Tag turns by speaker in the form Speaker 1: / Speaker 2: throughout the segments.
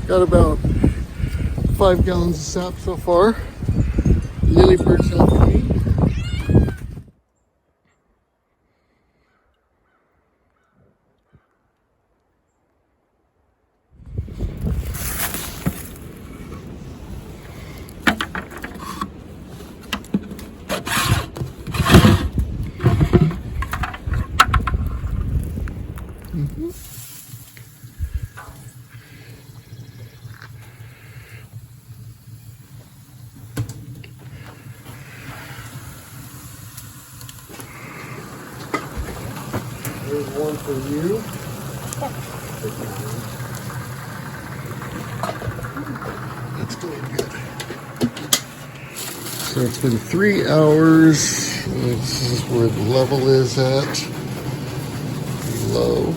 Speaker 1: Got about 5 gallons of sap so far. Lily bird's helping me. There's one for you. That's going good. So it's been 3 hours. This is where the level is at. Low.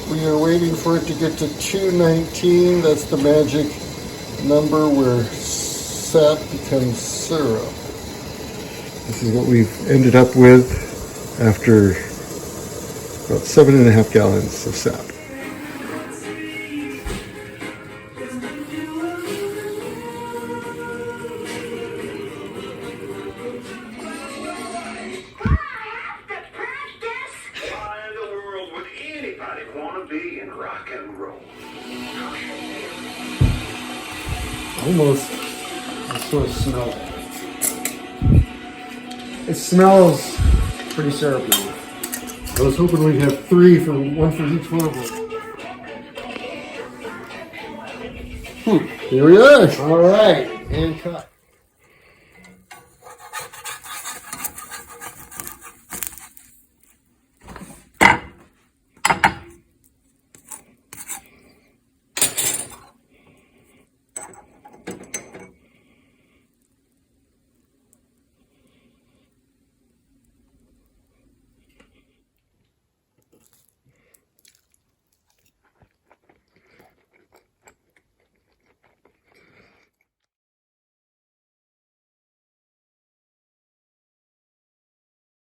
Speaker 1: We are waiting for it to get to 219. That's the magic number where sap becomes syrup. This is what we've ended up with after about 7.5 gallons of sap.
Speaker 2: Almost, I sort of smell it. It smells pretty syrupy.
Speaker 1: I was hoping we'd have 3 for one for each one of them. Here we are.
Speaker 2: All right, and cut.